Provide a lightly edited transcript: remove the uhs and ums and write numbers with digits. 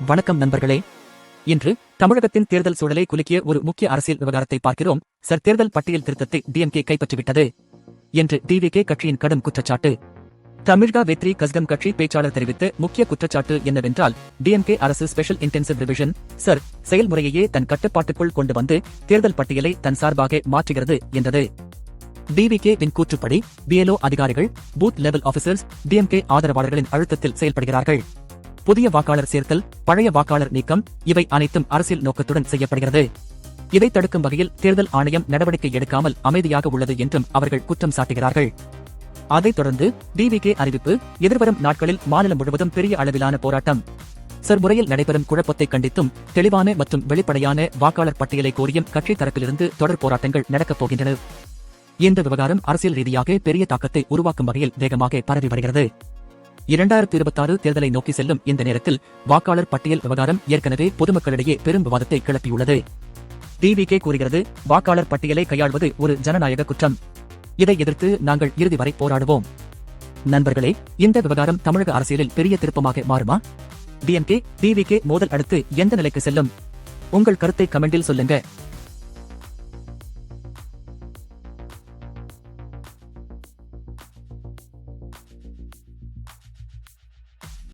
வணக்கம் நண்பர்களே. இன்று தமிழகத்தின் தேர்தல் சூழலை குலுக்கிய ஒரு முக்கிய அரசியல் விவகாரத்தை பார்க்கிறோம். தேர்தல் பட்டியல் திருத்தத்தை டிஎம்கே கைப்பற்றிவிட்டது என்று டிவிகே கட்சியின் கடும் குற்றச்சாட்டு. தமிழக வெற்றி கழகம் கட்சி பேச்சாளர் தெரிவித்த முக்கிய குற்றச்சாட்டு என்னவென்றால், டிஎம்கே அரசு ஸ்பெஷல் இன்டென்சிவ் ரிவிஷன் செயல்முறையையே தன் கட்டுப்பாட்டுக்குள் கொண்டு வந்து தேர்தல் பட்டியலை தன் சார்பாக மாற்றுகிறது என்றது. டிவிகே வின் கூற்றுப்படி பிஎல்ஓ அதிகாரிகள், பூத் லெவல் ஆபீசர்ஸ் டிஎம்கே ஆதரவாளர்களின் அழுத்தத்தில் செயல்படுகிறார்கள். புதிய வாக்காளர் சேர்த்தல், பழைய வாக்காளர் நீக்கம், இவை அனைத்தும் அரசியல் நோக்கத்துடன் செய்யப்படுகிறது. இதை தடுக்கும் வகையில் தேர்தல் ஆணையம் நடவடிக்கை எடுக்காமல் அமைதியாக உள்ளது என்றும் அவர்கள் குற்றம் சாட்டுகிறார்கள். அதைத் தொடர்ந்து டிவிகே அறிவிப்பு, எதிர்வரும் நாட்களில் மாநிலம் முழுவதும் பெரிய அளவிலான போராட்டம். முறையில் நடைபெறும் குழப்பத்தை கண்டித்தும் தெளிவான மற்றும் வெளிப்படையான வாக்காளர் பட்டியலை கோரியும் கட்சி தரப்பிலிருந்து தொடர் போராட்டங்கள் நடக்கப் போகின்றன. இந்த விவகாரம் அரசியல் ரீதியாக பெரிய தாக்கத்தை உருவாக்கும் வகையில் வேகமாக பரவி வருகிறது. 2026 தேர்தலை நோக்கி செல்லும் இந்த நேரத்தில் வாக்காளர் பட்டியல் விவகாரம் ஏற்கனவே பொதுமக்களிடையே பெரும் விவாதத்தை கிளப்பியுள்ளது. டிவிகே கூறுகிறது, வாக்காளர் பட்டியலை கையாள்வது ஒரு ஜனநாயக குற்றம். இதை எதிர்த்து நாங்கள் இறுதி வரை போராடுவோம். நண்பர்களே, இந்த விவகாரம் தமிழக அரசியலில் பெரிய திருப்பமாக மாறுமா? டிஎம்கே டிவிகே மோதல் அடுத்து எந்த நிலைக்கு செல்லும்? உங்கள் கருத்தை கமெண்டில் சொல்லுங்க.